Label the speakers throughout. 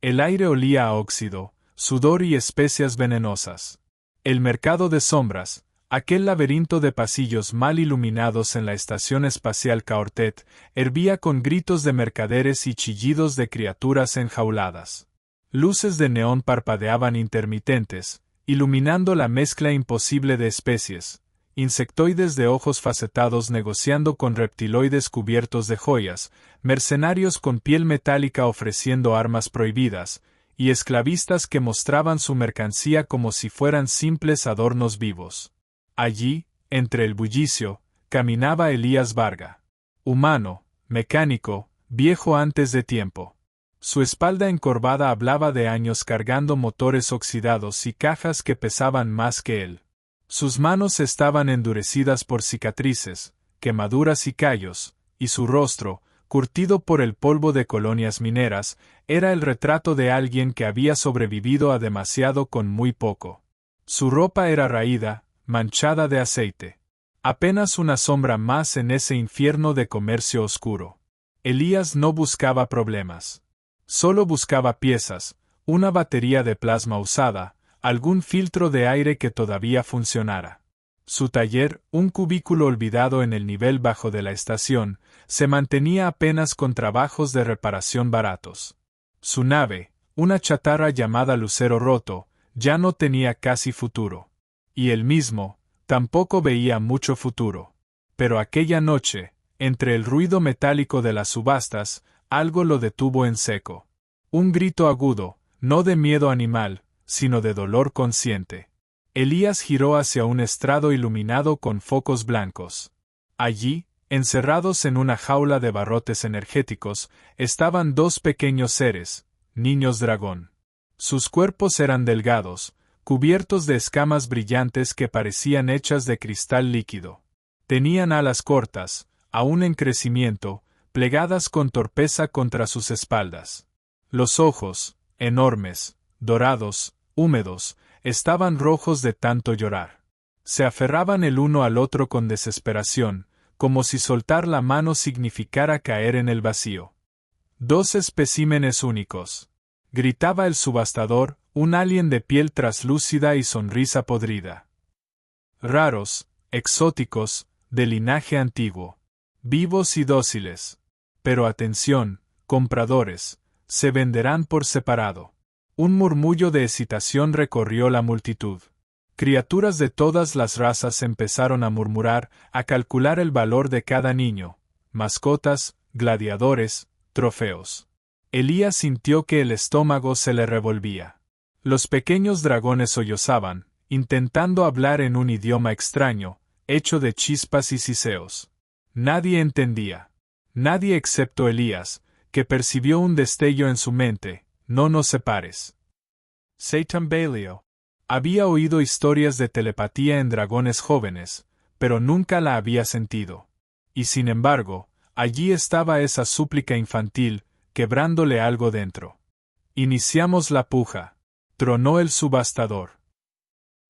Speaker 1: El aire olía a óxido, sudor y especias venenosas. El mercado de sombras, aquel laberinto de pasillos mal iluminados en la estación espacial Caortet, hervía con gritos de mercaderes y chillidos de criaturas enjauladas. Luces de neón parpadeaban intermitentes, iluminando la mezcla imposible de especies, insectoides de ojos facetados negociando con reptiloides cubiertos de joyas, mercenarios con piel metálica ofreciendo armas prohibidas, y esclavistas que mostraban su mercancía como si fueran simples adornos vivos. Allí, entre el bullicio, caminaba Elías Varga. Humano, mecánico, viejo antes de tiempo. Su espalda encorvada hablaba de años cargando motores oxidados y cajas que pesaban más que él. Sus manos estaban endurecidas por cicatrices, quemaduras y callos, y su rostro, curtido por el polvo de colonias mineras, era el retrato de alguien que había sobrevivido a demasiado con muy poco. Su ropa era raída, manchada de aceite. Apenas una sombra más en ese infierno de comercio oscuro. Elías no buscaba problemas. Solo buscaba piezas, una batería de plasma usada, algún filtro de aire que todavía funcionara. Su taller, un cubículo olvidado en el nivel bajo de la estación, se mantenía apenas con trabajos de reparación baratos. Su nave, una chatarra llamada Lucero Roto, ya no tenía casi futuro. Y él mismo, tampoco veía mucho futuro. Pero aquella noche, entre el ruido metálico de las subastas, algo lo detuvo en seco. Un grito agudo, no de miedo animal, sino de dolor consciente. Elías giró hacia un estrado iluminado con focos blancos. Allí, encerrados en una jaula de barrotes energéticos, estaban dos pequeños seres, niños dragón. Sus cuerpos eran delgados, cubiertos de escamas brillantes que parecían hechas de cristal líquido. Tenían alas cortas, aún en crecimiento, plegadas con torpeza contra sus espaldas. Los ojos, enormes, dorados, húmedos, estaban rojos de tanto llorar. Se aferraban el uno al otro con desesperación, como si soltar la mano significara caer en el vacío. Dos especímenes únicos. Gritaba el subastador, un alien de piel traslúcida y sonrisa podrida. Raros, exóticos, de linaje antiguo. Vivos y dóciles. Pero atención, compradores, se venderán por separado. Un murmullo de excitación recorrió la multitud. Criaturas de todas las razas empezaron a murmurar, a calcular el valor de cada niño, mascotas, gladiadores, trofeos. Elías sintió que el estómago se le revolvía. Los pequeños dragones sollozaban, intentando hablar en un idioma extraño, hecho de chispas y siseos. Nadie entendía. Nadie excepto Elías, que percibió un destello en su mente. No nos separes. Se tambaleó. Había oído historias de telepatía en dragones jóvenes, pero nunca la había sentido. Y sin embargo, allí estaba esa súplica infantil, quebrándole algo dentro. Iniciamos la puja. Tronó el subastador.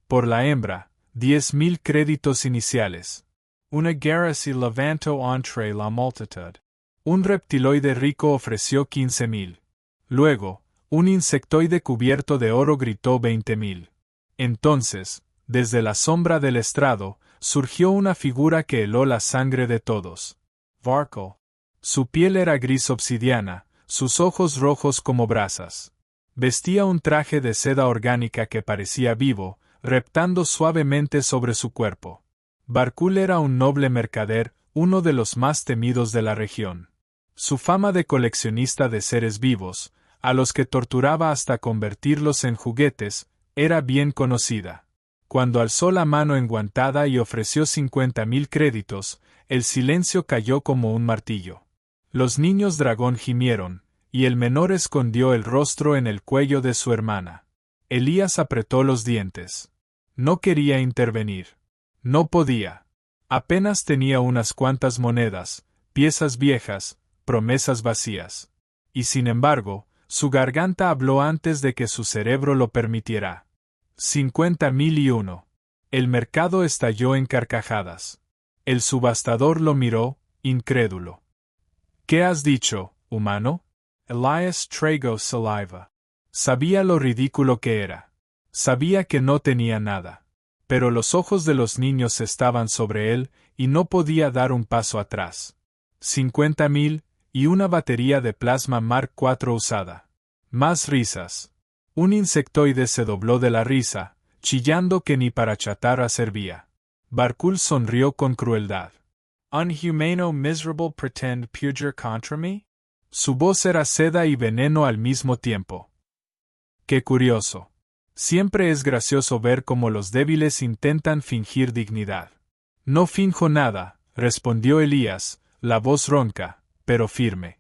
Speaker 1: Por la hembra, 10.000 créditos iniciales. Una guerra se levantó entre la multitud. Un reptiloide rico ofreció 15.000. Luego, un insectoide cubierto de oro gritó 20.000. Entonces, desde la sombra del estrado, surgió una figura que heló la sangre de todos. Varkle. Su piel era gris obsidiana, sus ojos rojos como brasas. Vestía un traje de seda orgánica que parecía vivo, reptando suavemente sobre su cuerpo. Varkle era un noble mercader, uno de los más temidos de la región. Su fama de coleccionista de seres vivos, a los que torturaba hasta convertirlos en juguetes, era bien conocida. Cuando alzó la mano enguantada y ofreció 50.000 créditos, el silencio cayó como un martillo. Los niños dragón gimieron, y el menor escondió el rostro en el cuello de su hermana. Elías apretó los dientes. No quería intervenir. No podía. Apenas tenía unas cuantas monedas, piezas viejas, promesas vacías. Y sin embargo, su garganta habló antes de que su cerebro lo permitiera. 50.001. El mercado estalló en carcajadas. El subastador lo miró, incrédulo. ¿Qué has dicho, humano? Elías tragó saliva. Sabía lo ridículo que era. Sabía que no tenía nada. Pero los ojos de los niños estaban sobre él, y no podía dar un paso atrás. 50.000, y una batería de plasma Mark IV usada. Más risas. Un insectoide se dobló de la risa, chillando que ni para chatarra servía. Barkul sonrió con crueldad. «Unhumano miserable pretend puger contra me?» Su voz era seda y veneno al mismo tiempo. ¡Qué curioso! Siempre es gracioso ver cómo los débiles intentan fingir dignidad. «No finjo nada», respondió Elías, la voz ronca, pero firme.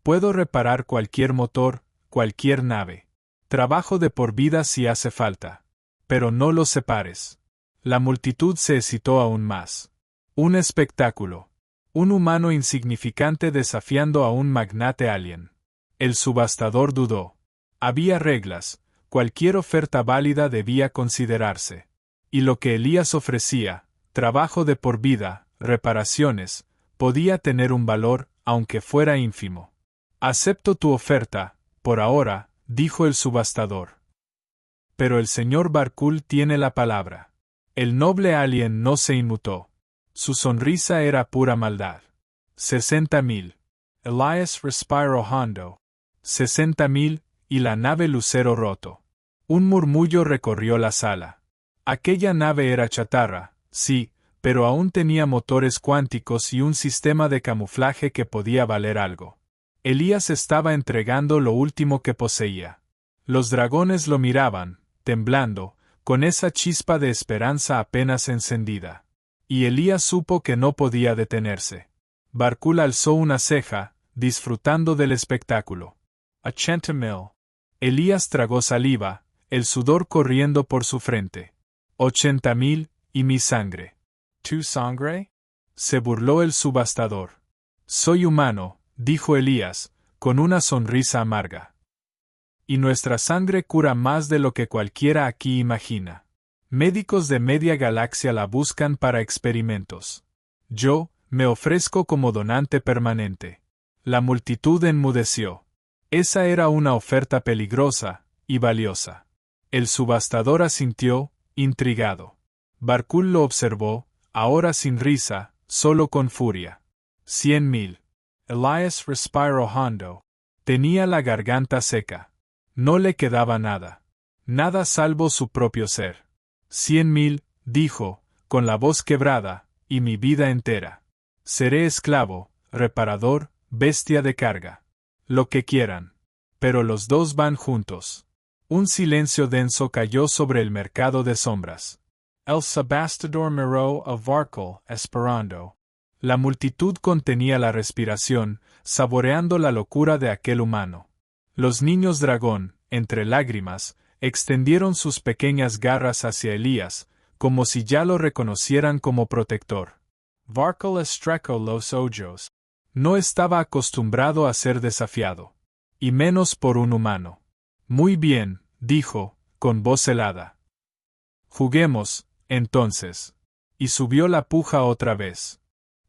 Speaker 1: «Puedo reparar cualquier motor, cualquier nave. Trabajo de por vida si hace falta. Pero no los separes». La multitud se excitó aún más. Un espectáculo. Un humano insignificante desafiando a un magnate alien. El subastador dudó. Había reglas, cualquier oferta válida debía considerarse. Y lo que Elías ofrecía, trabajo de por vida, reparaciones, podía tener un valor, aunque fuera ínfimo. «Acepto tu oferta, por ahora», dijo el subastador. Pero el señor Barkul tiene la palabra. El noble alien no se inmutó. Su sonrisa era pura maldad. 60.000. Elias respiró hondo. 60.000, y la nave Lucero roto. Un murmullo recorrió la sala. Aquella nave era chatarra, sí, pero aún tenía motores cuánticos y un sistema de camuflaje que podía valer algo. Elías estaba entregando lo último que poseía. Los dragones lo miraban, temblando, con esa chispa de esperanza apenas encendida. Y Elías supo que no podía detenerse. Barkul alzó una ceja, disfrutando del espectáculo. 80.000. Elías tragó saliva, el sudor corriendo por su frente. 80.000, y mi sangre. ¿Tu sangre? Se burló el subastador. Soy humano, dijo Elías, con una sonrisa amarga. Y nuestra sangre cura más de lo que cualquiera aquí imagina. Médicos de media galaxia la buscan para experimentos. Yo, me ofrezco como donante permanente. La multitud enmudeció. Esa era una oferta peligrosa, y valiosa. El subastador asintió, intrigado. Barkul lo observó, ahora sin risa, solo con furia. 100.000. Elias respiró hondo. Tenía la garganta seca. No le quedaba nada. Nada salvo su propio ser. 100.000, dijo, con la voz quebrada, y mi vida entera. Seré esclavo, reparador, bestia de carga. Lo que quieran. Pero los dos van juntos. Un silencio denso cayó sobre el mercado de sombras. El subastador miró a Barkul esperando. La multitud contenía la respiración, saboreando la locura de aquel humano. Los niños dragón, entre lágrimas, extendieron sus pequeñas garras hacia Elías, como si ya lo reconocieran como protector. Barkul estrecó los ojos. No estaba acostumbrado a ser desafiado. Y menos por un humano. Muy bien, dijo, con voz helada. Juguemos, entonces. Y subió la puja otra vez.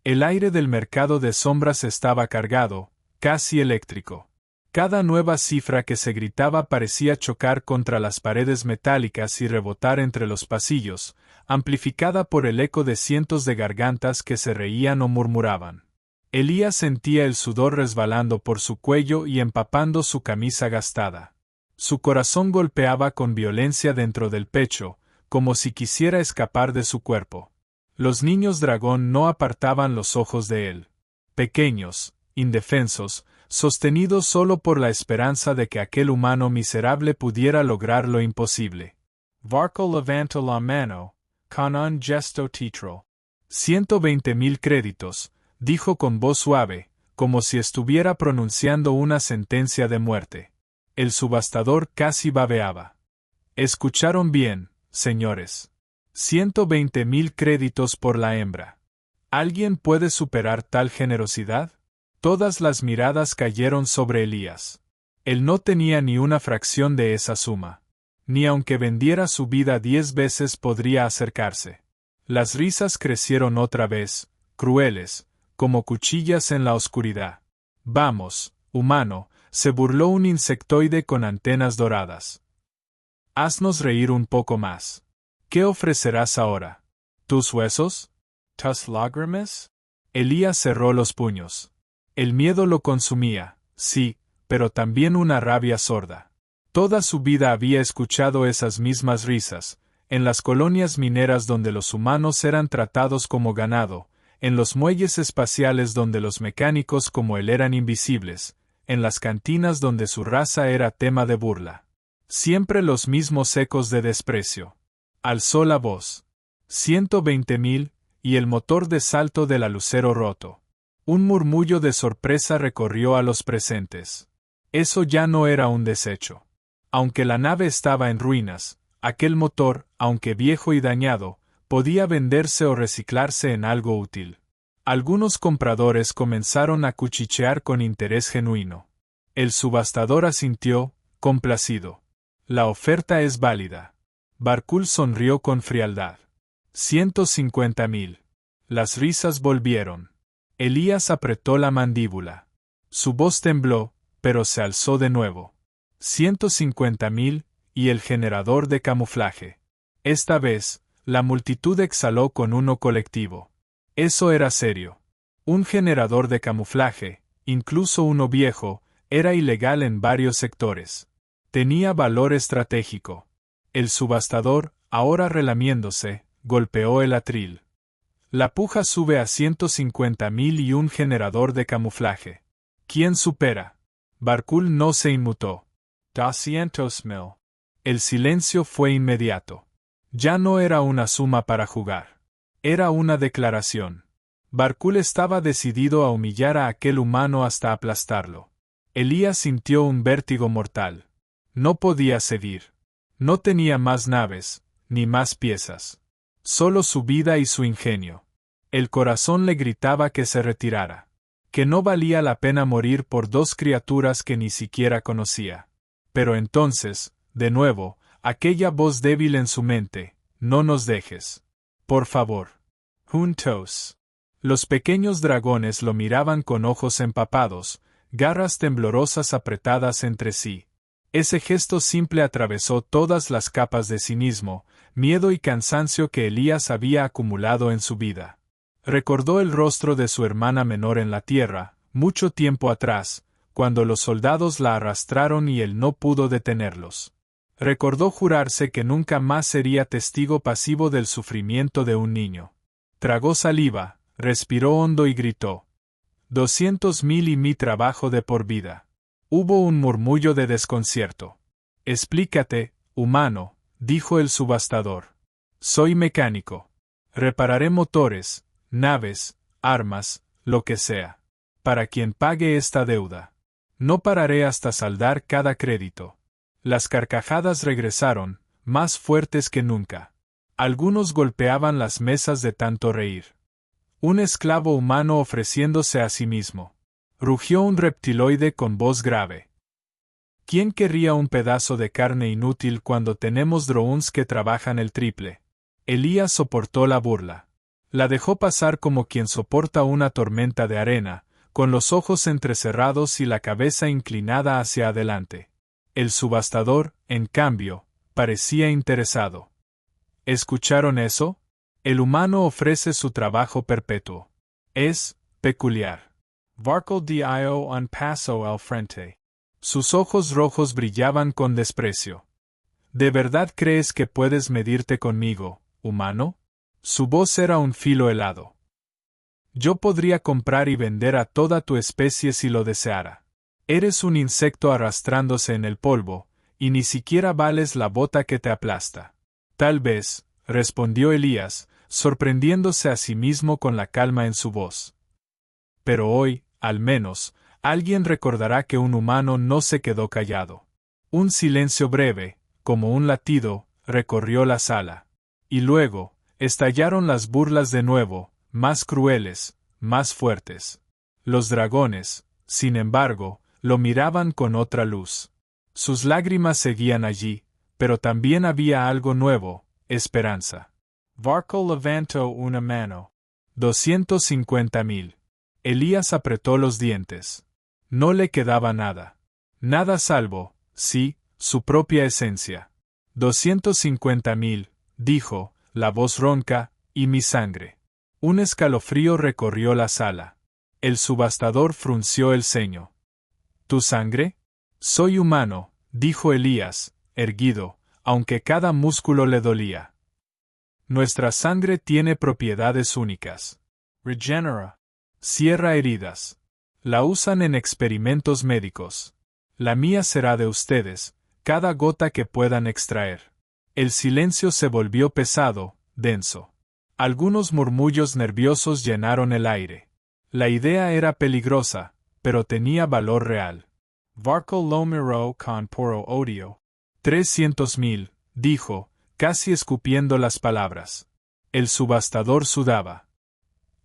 Speaker 1: El aire del mercado de sombras estaba cargado, casi eléctrico. Cada nueva cifra que se gritaba parecía chocar contra las paredes metálicas y rebotar entre los pasillos, amplificada por el eco de cientos de gargantas que se reían o murmuraban. Elías sentía el sudor resbalando por su cuello y empapando su camisa gastada. Su corazón golpeaba con violencia dentro del pecho, como si quisiera escapar de su cuerpo. Los niños dragón no apartaban los ojos de él. Pequeños, indefensos, sostenidos solo por la esperanza de que aquel humano miserable pudiera lograr lo imposible. Barkul levantó la mano, con un gesto teatral. 120.000 créditos, dijo con voz suave, como si estuviera pronunciando una sentencia de muerte. El subastador casi babeaba. Escucharon bien, señores. 120.000 créditos por la hembra. ¿Alguien puede superar tal generosidad? Todas las miradas cayeron sobre Elías. Él no tenía ni una fracción de esa suma. Ni aunque vendiera su vida 10 veces podría acercarse. Las risas crecieron otra vez, crueles, como cuchillas en la oscuridad. Vamos, humano, se burló un insectoide con antenas doradas. Haznos reír un poco más. ¿Qué ofrecerás ahora? ¿Tus huesos? ¿Tus lágrimas? Elías cerró los puños. El miedo lo consumía, sí, pero también una rabia sorda. Toda su vida había escuchado esas mismas risas, en las colonias mineras donde los humanos eran tratados como ganado, en los muelles espaciales donde los mecánicos como él eran invisibles, en las cantinas donde su raza era tema de burla. Siempre los mismos ecos de desprecio. Alzó la voz. 120.000, y el motor de salto del alucero roto. Un murmullo de sorpresa recorrió a los presentes. Eso ya no era un desecho. Aunque la nave estaba en ruinas, aquel motor, aunque viejo y dañado, podía venderse o reciclarse en algo útil. Algunos compradores comenzaron a cuchichear con interés genuino. El subastador asintió, complacido. La oferta es válida. Barkul sonrió con frialdad. 150.000. Las risas volvieron. Elías apretó la mandíbula. Su voz tembló, pero se alzó de nuevo. 150.000, y el generador de camuflaje. Esta vez, la multitud exhaló con uno colectivo. Eso era serio. Un generador de camuflaje, incluso uno viejo, era ilegal en varios sectores. Tenía valor estratégico. El subastador, ahora relamiéndose, golpeó el atril. La puja sube a 150.000 y un generador de camuflaje. ¿Quién supera? Barkul no se inmutó. 200.000. El silencio fue inmediato. Ya no era una suma para jugar. Era una declaración. Barkul estaba decidido a humillar a aquel humano hasta aplastarlo. Elías sintió un vértigo mortal. No podía ceder. No tenía más naves, ni más piezas. Solo su vida y su ingenio. El corazón le gritaba que se retirara. Que no valía la pena morir por dos criaturas que ni siquiera conocía. Pero entonces, de nuevo, aquella voz débil en su mente, no nos dejes. Por favor. Juntos. Los pequeños dragones lo miraban con ojos empapados, garras temblorosas apretadas entre sí. Ese gesto simple atravesó todas las capas de cinismo, miedo y cansancio que Elías había acumulado en su vida. Recordó el rostro de su hermana menor en la tierra, mucho tiempo atrás, cuando los soldados la arrastraron y él no pudo detenerlos. Recordó jurarse que nunca más sería testigo pasivo del sufrimiento de un niño. Tragó saliva, respiró hondo y gritó. 200.000 y mi trabajo de por vida. Hubo un murmullo de desconcierto. Explícate, humano, dijo el subastador. Soy mecánico. Repararé motores, naves, armas, lo que sea. Para quien pague esta deuda. No pararé hasta saldar cada crédito. Las carcajadas regresaron, más fuertes que nunca. Algunos golpeaban las mesas de tanto reír. Un esclavo humano ofreciéndose a sí mismo. Rugió un reptiloide con voz grave. ¿Quién querría un pedazo de carne inútil cuando tenemos drones que trabajan el triple? Elías soportó la burla. La dejó pasar como quien soporta una tormenta de arena, con los ojos entrecerrados y la cabeza inclinada hacia adelante. El subastador, en cambio, parecía interesado. ¿Escucharon eso? El humano ofrece su trabajo perpetuo. Es peculiar. Barkul dio un paso al frente. Sus ojos rojos brillaban con desprecio. ¿De verdad crees que puedes medirte conmigo, humano? Su voz era un filo helado. Yo podría comprar y vender a toda tu especie si lo deseara. Eres un insecto arrastrándose en el polvo, y ni siquiera vales la bota que te aplasta. Tal vez, respondió Elías, sorprendiéndose a sí mismo con la calma en su voz. Pero hoy, al menos, alguien recordará que un humano no se quedó callado. Un silencio breve, como un latido, recorrió la sala. Y luego, estallaron las burlas de nuevo, más crueles, más fuertes. Los dragones, sin embargo, lo miraban con otra luz. Sus lágrimas seguían allí, pero también había algo nuevo, esperanza. Barkul levantó una mano. 250.000. Elías apretó los dientes. No le quedaba nada. Nada salvo, sí, su propia esencia. 250.000, dijo, la voz ronca, y mi sangre. Un escalofrío recorrió la sala. El subastador frunció el ceño. ¿Tu sangre? Soy humano, dijo Elías, erguido, aunque cada músculo le dolía. Nuestra sangre tiene propiedades únicas. Regenera. Cierra heridas. La usan en experimentos médicos. La mía será de ustedes, cada gota que puedan extraer. El silencio se volvió pesado, denso. Algunos murmullos nerviosos llenaron el aire. La idea era peligrosa, pero tenía valor real. Varco lo miró con puro odio. 300.000, dijo, casi escupiendo las palabras. El subastador sudaba.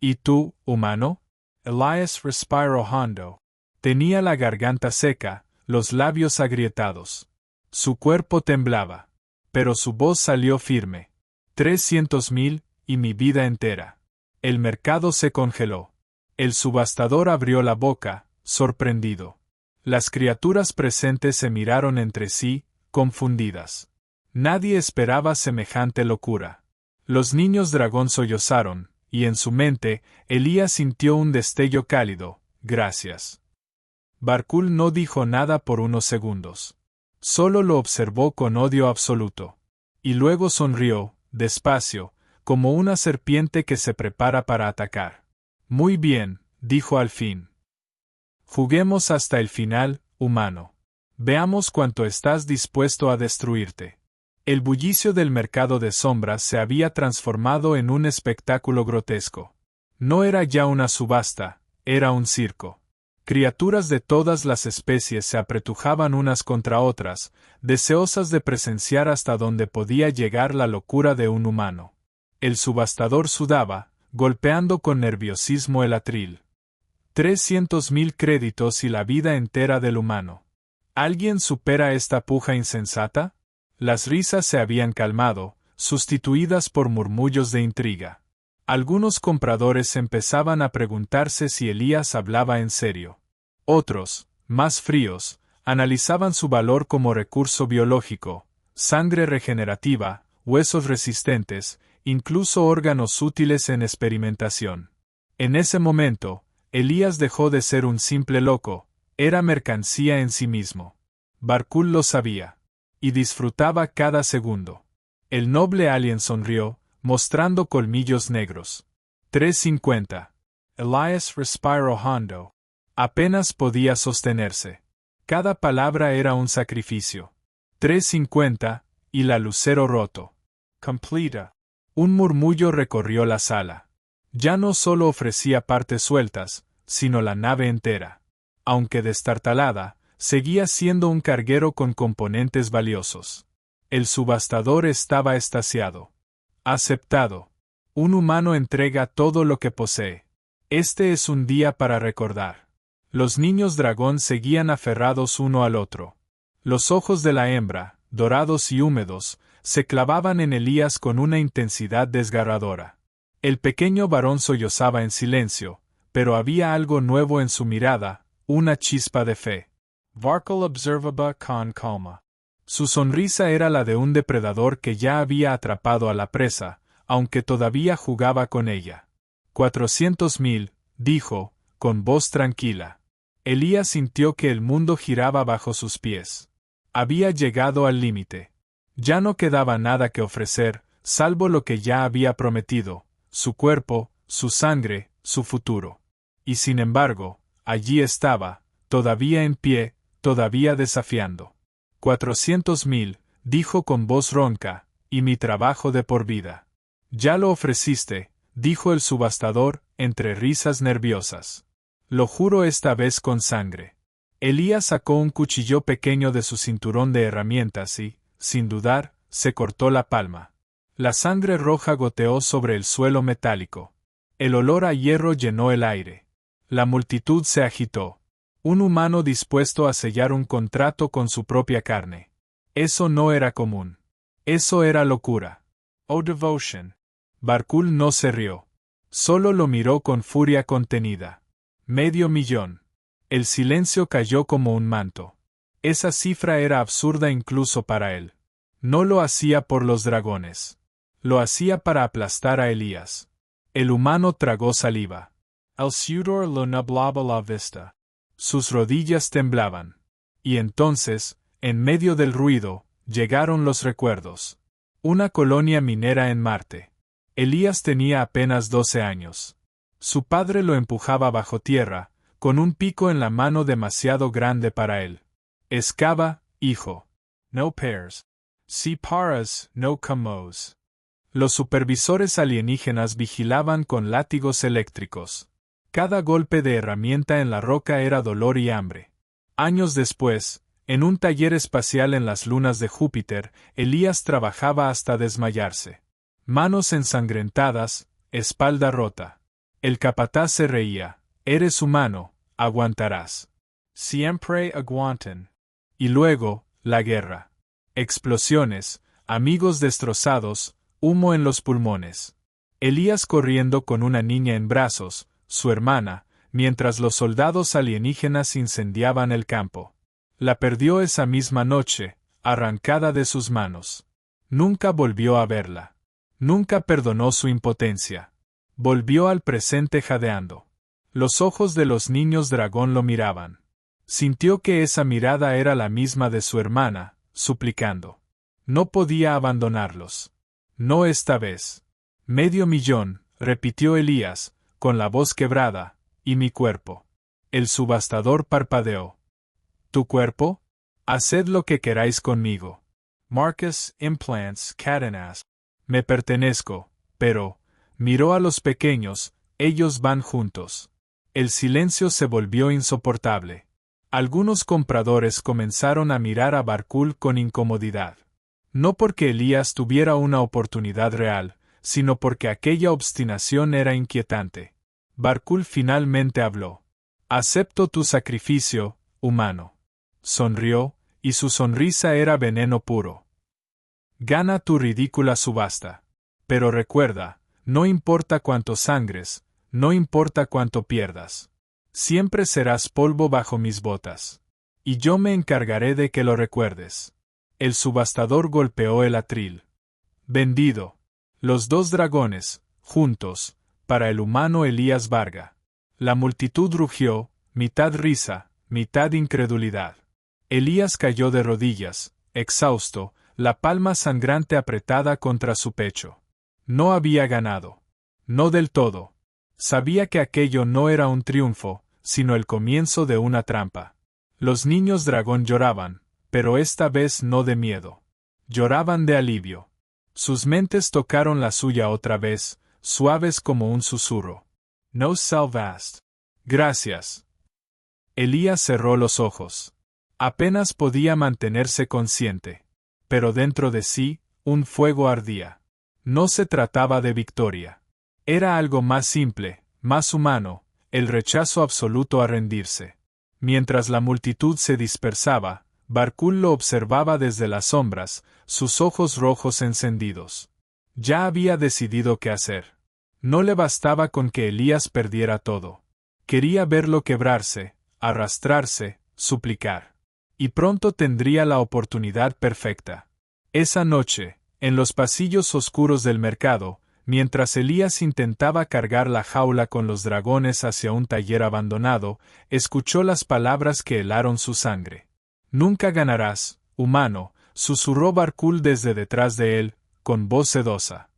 Speaker 1: ¿Y tú, humano? Elías respiró hondo. Tenía la garganta seca, los labios agrietados. Su cuerpo temblaba. Pero su voz salió firme. 300.000, y mi vida entera. El mercado se congeló. El subastador abrió la boca, sorprendido. Las criaturas presentes se miraron entre sí, confundidas. Nadie esperaba semejante locura. Los niños dragón sollozaron, y en su mente, Elías sintió un destello cálido. Gracias. Barkul no dijo nada por unos segundos. Solo lo observó con odio absoluto. Y luego sonrió, despacio, como una serpiente que se prepara para atacar. Muy bien, dijo al fin. Juguemos hasta el final, humano. Veamos cuánto estás dispuesto a destruirte. El bullicio del mercado de sombras se había transformado en un espectáculo grotesco. No era ya una subasta, era un circo. Criaturas de todas las especies se apretujaban unas contra otras, deseosas de presenciar hasta dónde podía llegar la locura de un humano. El subastador sudaba, golpeando con nerviosismo el atril. 300.000 créditos y la vida entera del humano. ¿Alguien supera esta puja insensata? Las risas se habían calmado, sustituidas por murmullos de intriga. Algunos compradores empezaban a preguntarse si Elías hablaba en serio. Otros, más fríos, analizaban su valor como recurso biológico, sangre regenerativa, huesos resistentes, incluso órganos útiles en experimentación. En ese momento, Elías dejó de ser un simple loco, era mercancía en sí mismo. Barkul lo sabía. Y disfrutaba cada segundo. El noble alien sonrió, mostrando colmillos negros. 350. Elías respiró hondo. Apenas podía sostenerse. Cada palabra era un sacrificio. 350, y la lucero roto. Completa. Un murmullo recorrió la sala. Ya no solo ofrecía partes sueltas, sino la nave entera. Aunque destartalada, seguía siendo un carguero con componentes valiosos. El subastador estaba extasiado. Aceptado. Un humano entrega todo lo que posee. Este es un día para recordar. Los niños dragón seguían aferrados uno al otro. Los ojos de la hembra, dorados y húmedos, se clavaban en Elías con una intensidad desgarradora. El pequeño varón sollozaba en silencio, pero había algo nuevo en su mirada, una chispa de fe. Varkul observaba con calma. Su sonrisa era la de un depredador que ya había atrapado a la presa, aunque todavía jugaba con ella. 400.000, dijo, con voz tranquila. Elías sintió que el mundo giraba bajo sus pies. Había llegado al límite. Ya no quedaba nada que ofrecer, salvo lo que ya había prometido, su cuerpo, su sangre, su futuro. Y sin embargo, allí estaba, todavía en pie, todavía desafiando. 400.000, dijo con voz ronca, y mi trabajo de por vida. Ya lo ofreciste, dijo el subastador, entre risas nerviosas. Lo juro esta vez con sangre. Elías sacó un cuchillo pequeño de su cinturón de herramientas y, sin dudar, se cortó la palma. La sangre roja goteó sobre el suelo metálico. El olor a hierro llenó el aire. La multitud se agitó. Un humano dispuesto a sellar un contrato con su propia carne. Eso no era común. Eso era locura. Oh devotion. Barkul no se rió. Solo lo miró con furia contenida. 500.000. El silencio cayó como un manto. Esa cifra era absurda incluso para él. No lo hacía por los dragones. Lo hacía para aplastar a Elías. El humano tragó saliva. El sudor lo nublaba la vista. Sus rodillas temblaban. Y entonces, en medio del ruido, llegaron los recuerdos. Una colonia minera en Marte. Elías tenía apenas 12 años. Su padre lo empujaba bajo tierra, con un pico en la mano demasiado grande para él. Excava, hijo. No pares. Si paras, no comes. Los supervisores alienígenas vigilaban con látigos eléctricos. Cada golpe de herramienta en la roca era dolor y hambre. Años después, en un taller espacial en las lunas de Júpiter, Elías trabajaba hasta desmayarse. Manos ensangrentadas, espalda rota. El capataz se reía. Eres humano, aguantarás. Siempre aguanten. Y luego, la guerra. Explosiones, amigos destrozados, humo en los pulmones. Elías corriendo con una niña en brazos, su hermana, mientras los soldados alienígenas incendiaban el campo. La perdió esa misma noche, arrancada de sus manos. Nunca volvió a verla. Nunca perdonó su impotencia. Volvió al presente jadeando. Los ojos de los niños dragón lo miraban. Sintió que esa mirada era la misma de su hermana, suplicando. No podía abandonarlos. No esta vez. 500,000, repitió Elías, con la voz quebrada, y mi cuerpo. El subastador parpadeó. ¿Tu cuerpo? Haced lo que queráis conmigo. Marcus Implants Cadenas. Me pertenezco, pero, miró a los pequeños, ellos van juntos. El silencio se volvió insoportable. Algunos compradores comenzaron a mirar a Barkul con incomodidad. No porque Elías tuviera una oportunidad real, sino porque aquella obstinación era inquietante. Barkul finalmente habló. Acepto tu sacrificio, humano. Sonrió, y su sonrisa era veneno puro. Gana tu ridícula subasta. Pero recuerda, no importa cuánto sangres, no importa cuánto pierdas. Siempre serás polvo bajo mis botas. Y yo me encargaré de que lo recuerdes. El subastador golpeó el atril. Vendido. Los dos dragones, juntos, para el humano Elías Varga. La multitud rugió, mitad risa, mitad incredulidad. Elías cayó de rodillas, exhausto, la palma sangrante apretada contra su pecho. No había ganado. No del todo. Sabía que aquello no era un triunfo, sino el comienzo de una trampa. Los niños dragón lloraban, pero esta vez no de miedo. Lloraban de alivio. Sus mentes tocaron la suya otra vez, suaves como un susurro. No salvast. Gracias. Elías cerró los ojos. Apenas podía mantenerse consciente. Pero dentro de sí, un fuego ardía. No se trataba de victoria. Era algo más simple, más humano, el rechazo absoluto a rendirse. Mientras la multitud se dispersaba, Barkul lo observaba desde las sombras, sus ojos rojos encendidos. Ya había decidido qué hacer. No le bastaba con que Elías perdiera todo. Quería verlo quebrarse, arrastrarse, suplicar. Y pronto tendría la oportunidad perfecta. Esa noche, en los pasillos oscuros del mercado, mientras Elías intentaba cargar la jaula con los dragones hacia un taller abandonado, escuchó las palabras que helaron su sangre. Nunca ganarás, humano, susurró Barkul desde detrás de él, con voz sedosa.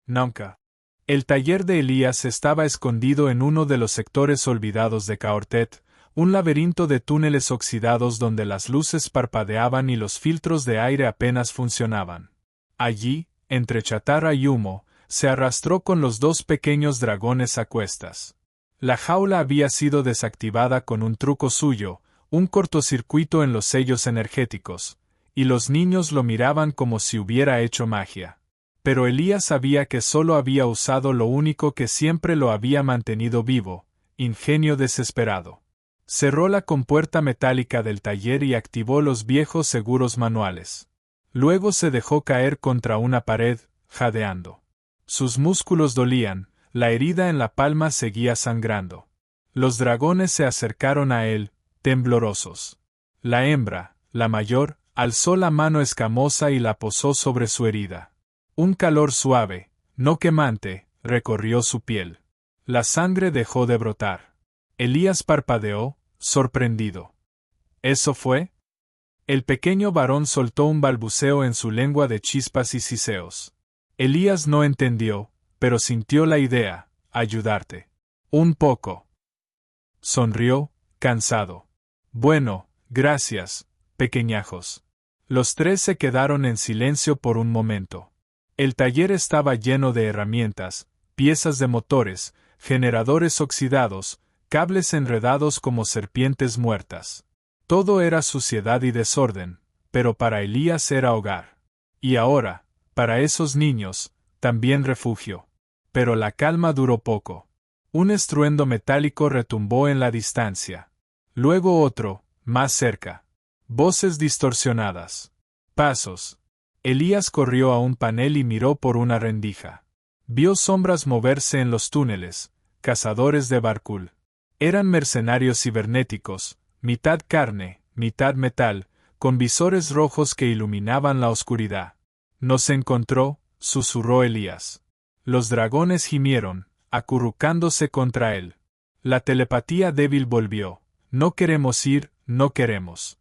Speaker 1: Nunca. El taller de Elías estaba escondido en uno de los sectores olvidados de Caortet, un laberinto de túneles oxidados donde las luces parpadeaban y los filtros de aire apenas funcionaban. Allí, entre chatarra y humo, se arrastró con los dos pequeños dragones a cuestas. La jaula había sido desactivada con un truco suyo, un cortocircuito en los sellos energéticos, y los niños lo miraban como si hubiera hecho magia. Pero Elías sabía que solo había usado lo único que siempre lo había mantenido vivo, ingenio desesperado. Cerró la compuerta metálica del taller y activó los viejos seguros manuales. Luego se dejó caer contra una pared, jadeando. Sus músculos dolían, la herida en la palma seguía sangrando. Los dragones se acercaron a él, temblorosos. La hembra, la mayor, alzó la mano escamosa y la posó sobre su herida. Un calor suave, no quemante, recorrió su piel. La sangre dejó de brotar. Elías parpadeó, sorprendido. ¿Eso fue? El pequeño varón soltó un balbuceo en su lengua de chispas y siseos. Elías no entendió, pero sintió la idea: ayudarte. Un poco. Sonrió, cansado. Bueno, gracias, pequeñajos. Los tres se quedaron en silencio por un momento. El taller estaba lleno de herramientas, piezas de motores, generadores oxidados, cables enredados como serpientes muertas. Todo era suciedad y desorden, pero para Elías era hogar. Y ahora, para esos niños, también refugio. Pero la calma duró poco. Un estruendo metálico retumbó en la distancia. Luego otro, más cerca. Voces distorsionadas. Pasos. Elías corrió a un panel y miró por una rendija. Vio sombras moverse en los túneles, cazadores de Barkul. Eran mercenarios cibernéticos, mitad carne, mitad metal, con visores rojos que iluminaban la oscuridad. «Nos encontró», susurró Elías. Los dragones gimieron, acurrucándose contra él. La telepatía débil volvió. «No queremos ir, no queremos».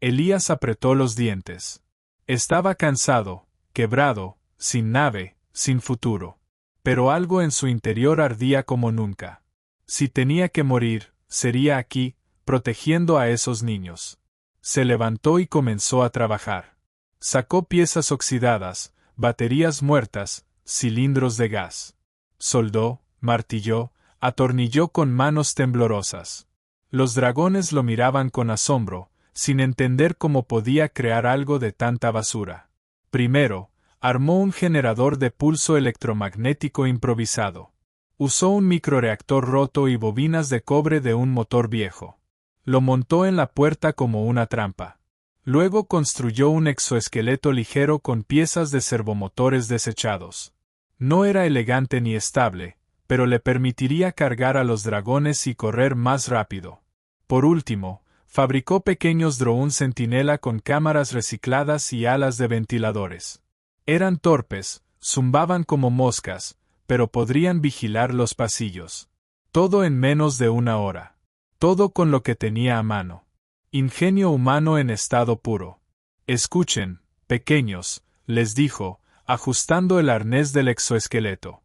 Speaker 1: Elías apretó los dientes. Estaba cansado, quebrado, sin nave, sin futuro. Pero algo en su interior ardía como nunca. Si tenía que morir, sería aquí, protegiendo a esos niños. Se levantó y comenzó a trabajar. Sacó piezas oxidadas, baterías muertas, cilindros de gas. Soldó, martilló, atornilló con manos temblorosas. Los dragones lo miraban con asombro, sin entender cómo podía crear algo de tanta basura. Primero, armó un generador de pulso electromagnético improvisado. Usó un microreactor roto y bobinas de cobre de un motor viejo. Lo montó en la puerta como una trampa. Luego construyó un exoesqueleto ligero con piezas de servomotores desechados. No era elegante ni estable, pero le permitiría cargar a los dragones y correr más rápido. Por último, fabricó pequeños drones centinela con cámaras recicladas y alas de ventiladores. Eran torpes, zumbaban como moscas, pero podrían vigilar los pasillos. Todo en menos de una hora. Todo con lo que tenía a mano. Ingenio humano en estado puro. «Escuchen, pequeños», les dijo, ajustando el arnés del exoesqueleto.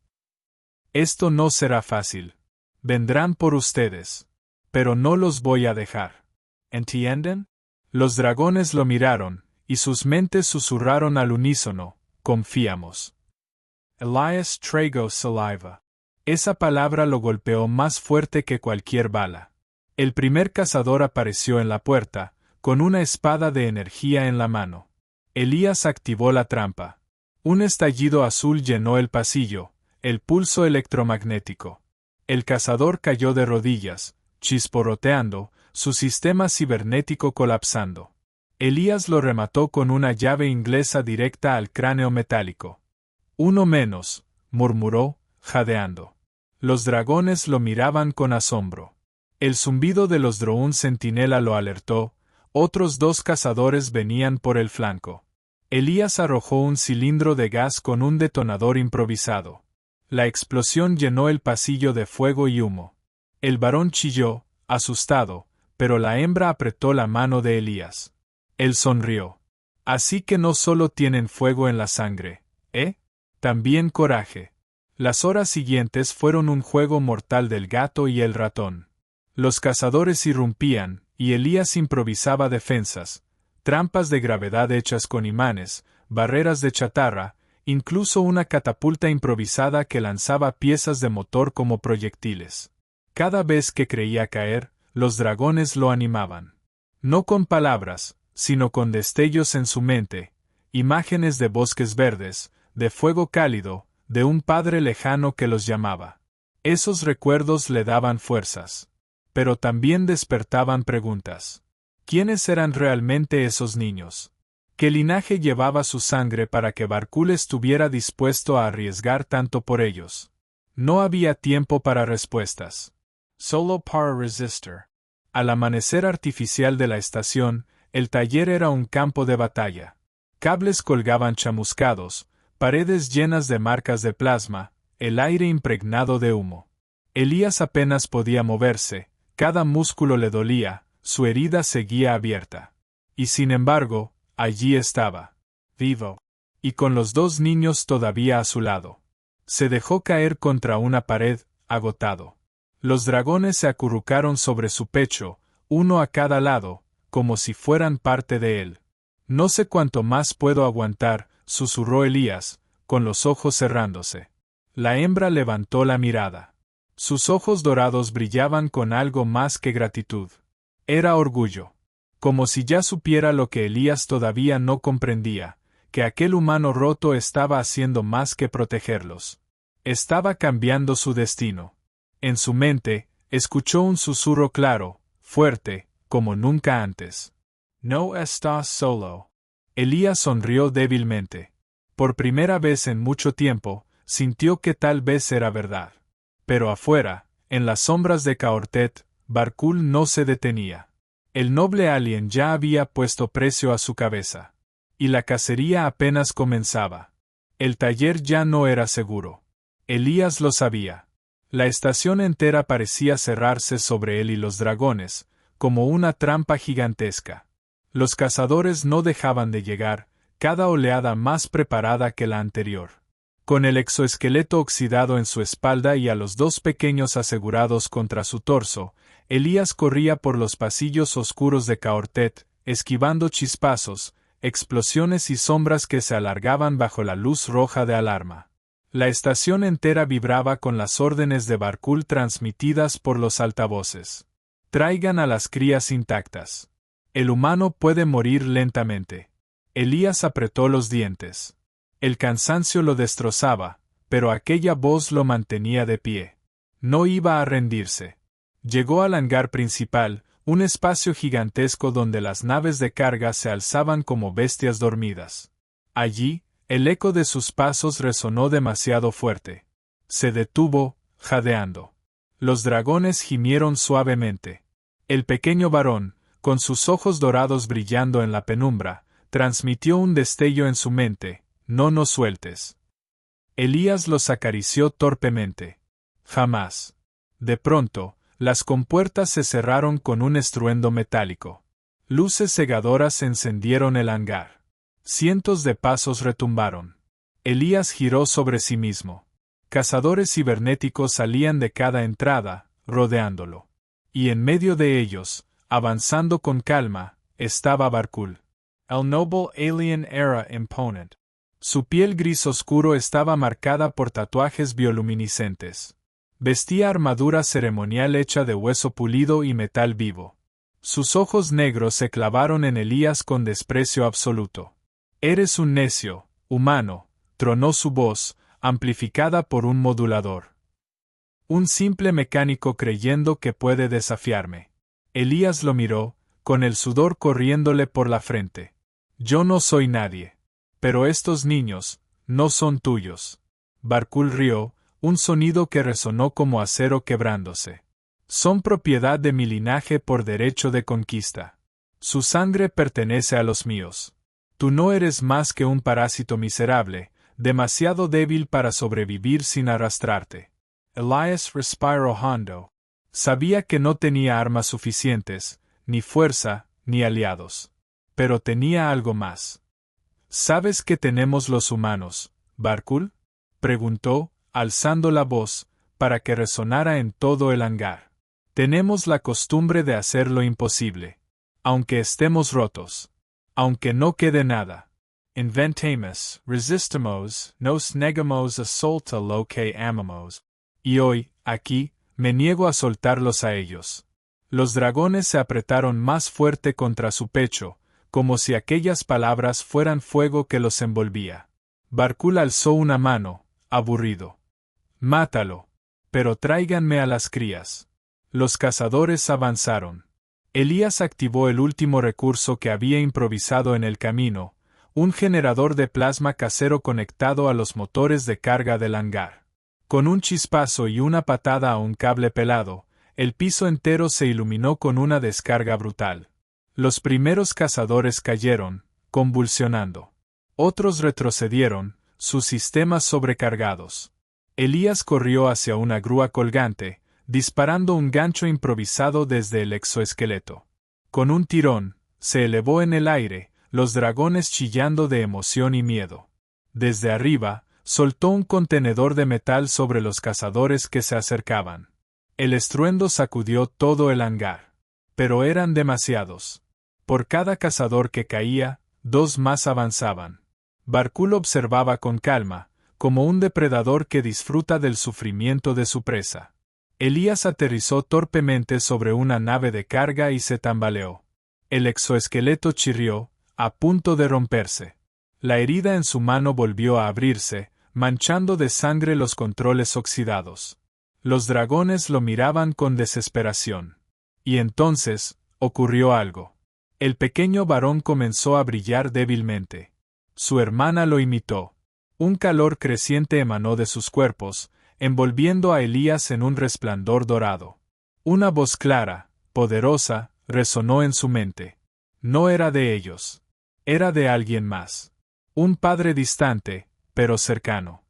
Speaker 1: «Esto no será fácil. Vendrán por ustedes. Pero no los voy a dejar. ¿Entienden?» Los dragones lo miraron, y sus mentes susurraron al unísono: «Confiamos». Elias tragó saliva. Esa palabra lo golpeó más fuerte que cualquier bala. El primer cazador apareció en la puerta, con una espada de energía en la mano. Elías activó la trampa. Un estallido azul llenó el pasillo, el pulso electromagnético. El cazador cayó de rodillas, chisporroteando, su sistema cibernético colapsando. Elías lo remató con una llave inglesa directa al cráneo metálico. «Uno menos», murmuró, jadeando. Los dragones lo miraban con asombro. El zumbido de los drones centinela lo alertó. Otros dos cazadores venían por el flanco. Elías arrojó un cilindro de gas con un detonador improvisado. La explosión llenó el pasillo de fuego y humo. El varón chilló, asustado, pero la hembra apretó la mano de Elías. Él sonrió. «Así que no solo tienen fuego en la sangre, ¿eh? También coraje». Las horas siguientes fueron un juego mortal del gato y el ratón. Los cazadores irrumpían, y Elías improvisaba defensas, trampas de gravedad hechas con imanes, barreras de chatarra, incluso una catapulta improvisada que lanzaba piezas de motor como proyectiles. Cada vez que creía caer, los dragones lo animaban. No con palabras, sino con destellos en su mente, imágenes de bosques verdes, de fuego cálido, de un padre lejano que los llamaba. Esos recuerdos le daban fuerzas. Pero también despertaban preguntas. ¿Quiénes eran realmente esos niños? ¿Qué linaje llevaba su sangre para que Barkul estuviera dispuesto a arriesgar tanto por ellos? No había tiempo para respuestas. Solo para resistir. Al amanecer artificial de la estación, el taller era un campo de batalla. Cables colgaban chamuscados, paredes llenas de marcas de plasma, el aire impregnado de humo. Elías apenas podía moverse, cada músculo le dolía, su herida seguía abierta. Y sin embargo, allí estaba, vivo, y con los dos niños todavía a su lado. Se dejó caer contra una pared, agotado. Los dragones se acurrucaron sobre su pecho, uno a cada lado, como si fueran parte de él. No sé cuánto más puedo aguantar, susurró Elías, con los ojos cerrándose. La hembra levantó la mirada. Sus ojos dorados brillaban con algo más que gratitud. Era orgullo. Como si ya supiera lo que Elías todavía no comprendía, que aquel humano roto estaba haciendo más que protegerlos. Estaba cambiando su destino. En su mente, escuchó un susurro claro, fuerte, como nunca antes. No estás solo. Elías sonrió débilmente. Por primera vez en mucho tiempo, sintió que tal vez era verdad. Pero afuera, en las sombras de Caortet, Barkul no se detenía. El noble alien ya había puesto precio a su cabeza. Y la cacería apenas comenzaba. El taller ya no era seguro. Elías lo sabía. La estación entera parecía cerrarse sobre él y los dragones, como una trampa gigantesca. Los cazadores no dejaban de llegar, cada oleada más preparada que la anterior. Con el exoesqueleto oxidado en su espalda y a los dos pequeños asegurados contra su torso, Elías corría por los pasillos oscuros de Caortet, esquivando chispazos, explosiones y sombras que se alargaban bajo la luz roja de alarma. La estación entera vibraba con las órdenes de Barkul transmitidas por los altavoces. Traigan a las crías intactas. El humano puede morir lentamente. Elías apretó los dientes. El cansancio lo destrozaba, pero aquella voz lo mantenía de pie. No iba a rendirse. Llegó al hangar principal, un espacio gigantesco donde las naves de carga se alzaban como bestias dormidas. Allí, el eco de sus pasos resonó demasiado fuerte. Se detuvo, jadeando. Los dragones gimieron suavemente. El pequeño varón, con sus ojos dorados brillando en la penumbra, transmitió un destello en su mente: no nos sueltes. Elías los acarició torpemente. Jamás. De pronto, las compuertas se cerraron con un estruendo metálico. Luces cegadoras encendieron el hangar. Cientos de pasos retumbaron. Elías giró sobre sí mismo. Cazadores cibernéticos salían de cada entrada, rodeándolo. Y en medio de ellos, avanzando con calma, estaba Barkul. El noble alien era imponente. Su piel gris oscuro estaba marcada por tatuajes bioluminiscentes. Vestía armadura ceremonial hecha de hueso pulido y metal vivo. Sus ojos negros se clavaron en Elías con desprecio absoluto. «Eres un necio, humano», tronó su voz, amplificada por un modulador. «Un simple mecánico creyendo que puede desafiarme». Elías lo miró, con el sudor corriéndole por la frente. «Yo no soy nadie. Pero estos niños, no son tuyos». Barkul rió, un sonido que resonó como acero quebrándose. «Son propiedad de mi linaje por derecho de conquista. Su sangre pertenece a los míos. Tú no eres más que un parásito miserable, demasiado débil para sobrevivir sin arrastrarte». Elías respiró hondo. Sabía que no tenía armas suficientes, ni fuerza, ni aliados. Pero tenía algo más. «¿Sabes qué tenemos los humanos, Barkul?», preguntó, alzando la voz, para que resonara en todo el hangar. «Tenemos la costumbre de hacer lo imposible. Aunque estemos rotos. Aunque no quede nada. Inventemos, resistamos, nos negamos a soltar lo que amamos. Y hoy, aquí, me niego a soltarlos a ellos». Los dragones se apretaron más fuerte contra su pecho, como si aquellas palabras fueran fuego que los envolvía. Barkul alzó una mano, aburrido. «Mátalo. Pero tráiganme a las crías». Los cazadores avanzaron. Elías activó el último recurso que había improvisado en el camino, un generador de plasma casero conectado a los motores de carga del hangar. Con un chispazo y una patada a un cable pelado, El piso entero se iluminó con una descarga brutal. Los primeros cazadores cayeron, convulsionando. Otros retrocedieron, sus sistemas sobrecargados. Elías corrió hacia una grúa colgante, disparando un gancho improvisado desde el exoesqueleto. Con un tirón, se elevó en el aire, los dragones chillando de emoción y miedo. Desde arriba, soltó un contenedor de metal sobre los cazadores que se acercaban. El estruendo sacudió todo el hangar. Pero eran demasiados. Por cada cazador que caía, 2 más avanzaban. Barkul observaba con calma, como un depredador que disfruta del sufrimiento de su presa. Elías aterrizó torpemente sobre una nave de carga y se tambaleó. El exoesqueleto chirrió, a punto de romperse. La herida en su mano volvió a abrirse, manchando de sangre los controles oxidados. Los dragones lo miraban con desesperación. Y entonces, ocurrió algo. El pequeño varón comenzó a brillar débilmente. Su hermana lo imitó. Un calor creciente emanó de sus cuerpos, envolviendo a Elías en un resplandor dorado. Una voz clara, poderosa, resonó en su mente. No era de ellos. Era de alguien más. Un padre distante, pero cercano.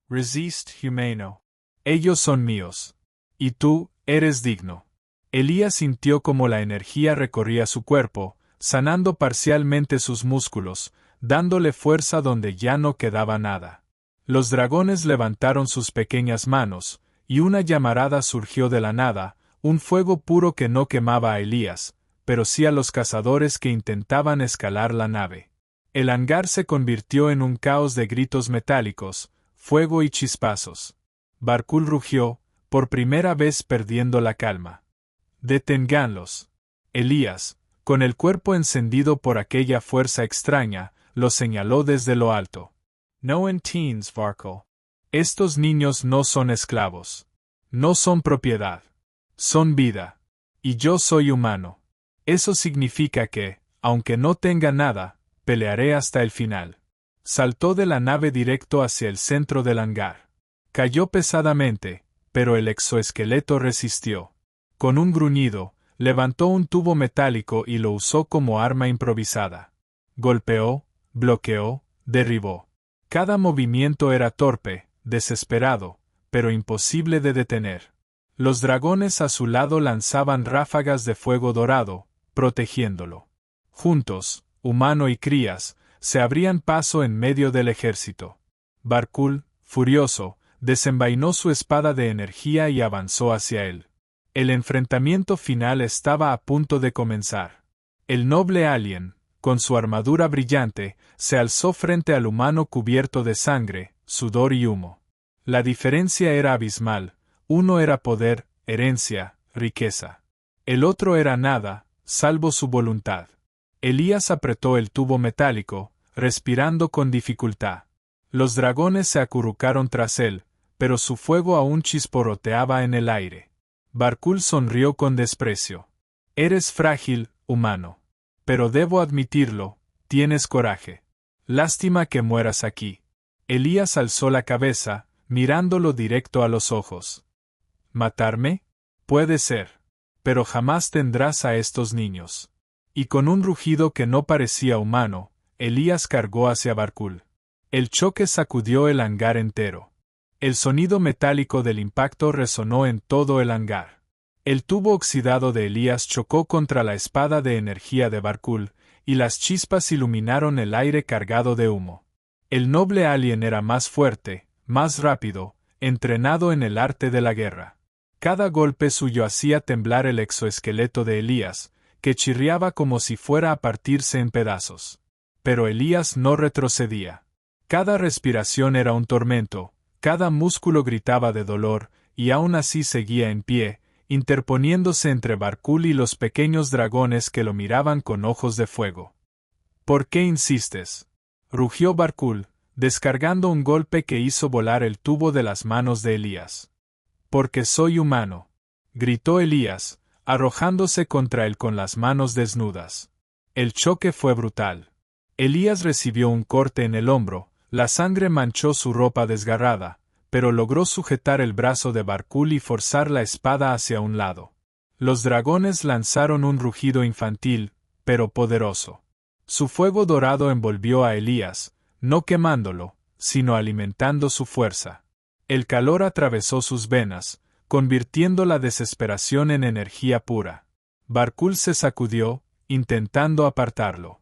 Speaker 1: Resist, humano. Ellos son míos. Y tú, eres digno. Elías sintió como la energía recorría su cuerpo, sanando parcialmente sus músculos, dándole fuerza donde ya no quedaba nada. Los dragones levantaron sus pequeñas manos, y una llamarada surgió de la nada, un fuego puro que no quemaba a Elías, pero sí a los cazadores que intentaban escalar la nave. El hangar se convirtió en un caos de gritos metálicos, fuego y chispazos. Barkul rugió, por primera vez perdiendo la calma. «Deténganlos». Elías, con el cuerpo encendido por aquella fuerza extraña, lo señaló desde lo alto. «No entiendes, Barkul. Estos niños no son esclavos. No son propiedad. Son vida. Y yo soy humano. Eso significa que, aunque no tenga nada, pelearé hasta el final». Saltó de la nave directo hacia el centro del hangar. Cayó pesadamente, pero el exoesqueleto resistió. Con un gruñido, levantó un tubo metálico y lo usó como arma improvisada. Golpeó, bloqueó, derribó. Cada movimiento era torpe, desesperado, pero imposible de detener. Los dragones a su lado lanzaban ráfagas de fuego dorado, protegiéndolo. Juntos, humano y crías, se abrían paso en medio del ejército. Barkul, furioso, desenvainó su espada de energía y avanzó hacia él. El enfrentamiento final estaba a punto de comenzar. El noble alien, con su armadura brillante, se alzó frente al humano cubierto de sangre, sudor y humo. La diferencia era abismal. Uno era poder, herencia, riqueza. El otro era nada, salvo su voluntad. Elías apretó el tubo metálico, respirando con dificultad. Los dragones se acurrucaron tras él, pero su fuego aún chisporroteaba en el aire. Barkul sonrió con desprecio. «Eres frágil, humano. Pero debo admitirlo, tienes coraje. Lástima que mueras aquí». Elías alzó la cabeza, mirándolo directo a los ojos. «¿Matarme? Puede ser. Pero jamás tendrás a estos niños». Y con un rugido que no parecía humano, Elías cargó hacia Barkul. El choque sacudió el hangar entero. El sonido metálico del impacto resonó en todo el hangar. El tubo oxidado de Elías chocó contra la espada de energía de Barkul, y las chispas iluminaron el aire cargado de humo. El noble alien era más fuerte, más rápido, entrenado en el arte de la guerra. Cada golpe suyo hacía temblar el exoesqueleto de Elías, que chirriaba como si fuera a partirse en pedazos. Pero Elías no retrocedía. Cada respiración era un tormento, cada músculo gritaba de dolor, y aún así seguía en pie, interponiéndose entre Barkul y los pequeños dragones que lo miraban con ojos de fuego. «¿Por qué insistes?», rugió Barkul, descargando un golpe que hizo volar el tubo de las manos de Elías. «Porque soy humano», gritó Elías, arrojándose contra él con las manos desnudas. El choque fue brutal. Elías recibió un corte en el hombro, la sangre manchó su ropa desgarrada, pero logró sujetar el brazo de Barkul y forzar la espada hacia un lado. Los dragones lanzaron un rugido infantil, pero poderoso. Su fuego dorado envolvió a Elías, no quemándolo, sino alimentando su fuerza. El calor atravesó sus venas, convirtiendo la desesperación en energía pura. Barkul se sacudió, intentando apartarlo.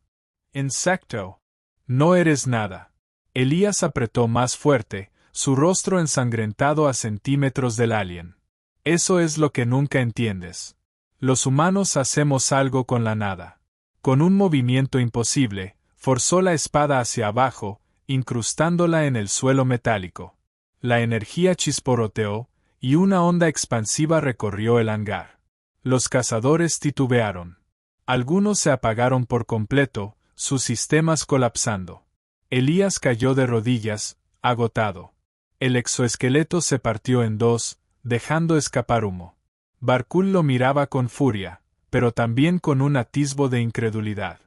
Speaker 1: Insecto. No eres nada. Elías apretó más fuerte, su rostro ensangrentado a centímetros del alien. Eso es lo que nunca entiendes. Los humanos hacemos algo con la nada. Con un movimiento imposible, forzó la espada hacia abajo, incrustándola en el suelo metálico. La energía chisporroteó, y una onda expansiva recorrió el hangar. Los cazadores titubearon. Algunos se apagaron por completo, sus sistemas colapsando. Elías cayó de rodillas, agotado. El exoesqueleto se partió en dos, dejando escapar humo. Barkul lo miraba con furia, pero también con un atisbo de incredulidad.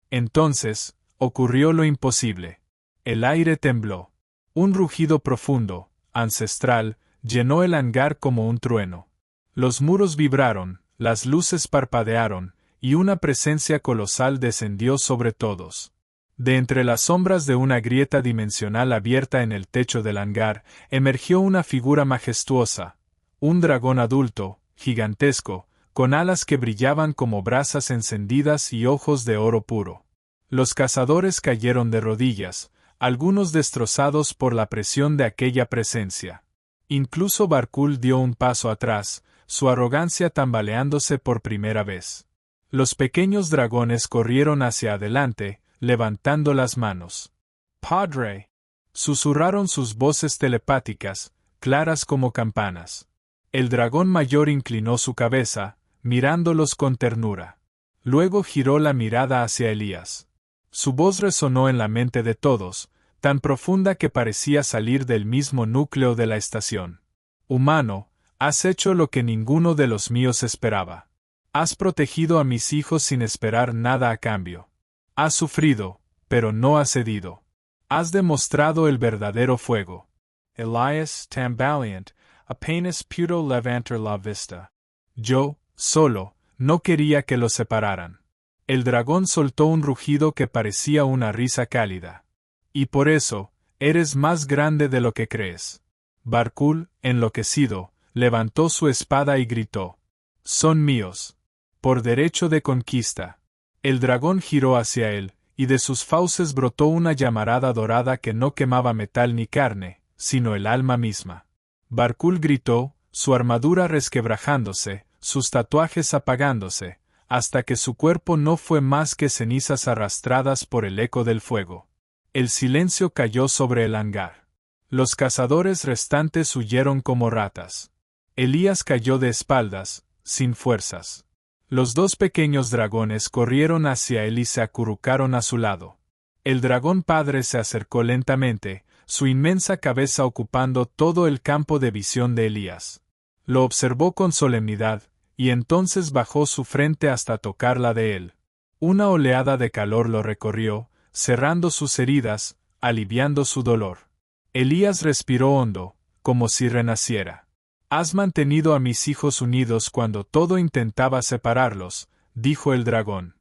Speaker 1: Entonces, ocurrió lo imposible. El aire tembló. Un rugido profundo, ancestral, llenó el hangar como un trueno. Los muros vibraron, las luces parpadearon, y una presencia colosal descendió sobre todos. De entre las sombras de una grieta dimensional abierta en el techo del hangar, emergió una figura majestuosa, un dragón adulto, gigantesco, con alas que brillaban como brasas encendidas y ojos de oro puro. Los cazadores cayeron de rodillas, algunos destrozados por la presión de aquella presencia. Incluso Barkul dio un paso atrás, su arrogancia tambaleándose por primera vez. Los pequeños dragones corrieron hacia adelante, levantando las manos. «Padre», susurraron sus voces telepáticas, claras como campanas. El dragón mayor inclinó su cabeza, mirándolos con ternura. Luego giró la mirada hacia Elías. Su voz resonó en la mente de todos, tan profunda que parecía salir del mismo núcleo de la estación. «Humano, has hecho lo que ninguno de los míos esperaba. Has protegido a mis hijos sin esperar nada a cambio. Has sufrido, pero no has cedido. Has demostrado el verdadero fuego. Elias tambaleant, apenas pudo levantar la vista. Yo, solo, no quería que los separaran». El dragón soltó un rugido que parecía una risa cálida. «Y por eso, eres más grande de lo que crees». Barkul, enloquecido, levantó su espada y gritó: «Son míos. Por derecho de conquista». El dragón giró hacia él, y de sus fauces brotó una llamarada dorada que no quemaba metal ni carne, sino el alma misma. Barkul gritó, su armadura resquebrajándose, sus tatuajes apagándose, hasta que su cuerpo no fue más que cenizas arrastradas por el eco del fuego. El silencio cayó sobre el hangar. Los cazadores restantes huyeron como ratas. Elías cayó de espaldas, sin fuerzas. Los dos pequeños dragones corrieron hacia él y se acurrucaron a su lado. El dragón padre se acercó lentamente, su inmensa cabeza ocupando todo el campo de visión de Elías. Lo observó con solemnidad, y entonces bajó su frente hasta tocar la de él. Una oleada de calor lo recorrió, cerrando sus heridas, aliviando su dolor. Elías respiró hondo, como si renaciera. «Has mantenido a mis hijos unidos cuando todo intentaba separarlos», dijo el dragón.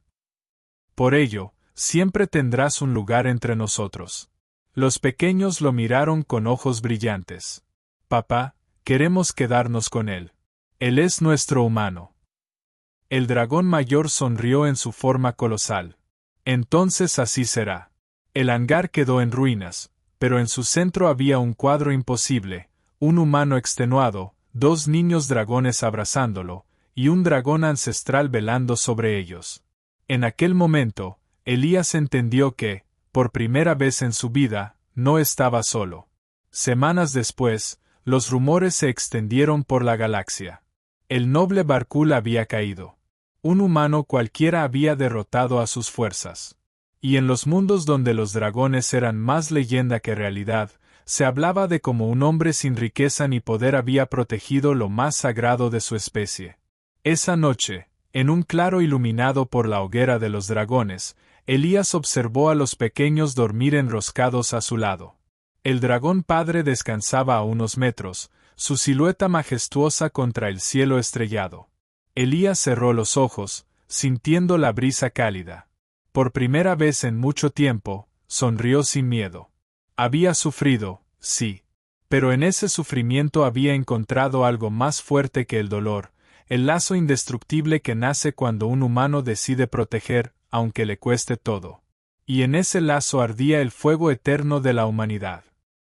Speaker 1: «Por ello, siempre tendrás un lugar entre nosotros». Los pequeños lo miraron con ojos brillantes. «Papá, queremos quedarnos con él. Él es nuestro humano». El dragón mayor sonrió en su forma colosal. «Entonces así será». El hangar quedó en ruinas, pero en su centro había un cuadro imposible, un humano extenuado, dos niños dragones abrazándolo, y un dragón ancestral velando sobre ellos. En aquel momento, Elías entendió que, por primera vez en su vida, no estaba solo. Semanas después, los rumores se extendieron por la galaxia. El noble Barkul había caído. Un humano cualquiera había derrotado a sus fuerzas. Y en los mundos donde los dragones eran más leyenda que realidad, se hablaba de cómo un hombre sin riqueza ni poder había protegido lo más sagrado de su especie. Esa noche, en un claro iluminado por la hoguera de los dragones, Elías observó a los pequeños dormir enroscados a su lado. El dragón padre descansaba a unos metros, su silueta majestuosa contra el cielo estrellado. Elías cerró los ojos, sintiendo la brisa cálida. Por primera vez en mucho tiempo, sonrió sin miedo. Había sufrido, sí. Pero en ese sufrimiento había encontrado algo más fuerte que el dolor, el lazo indestructible que nace cuando un humano decide proteger, aunque le cueste todo. Y en ese lazo ardía el fuego eterno de la humanidad.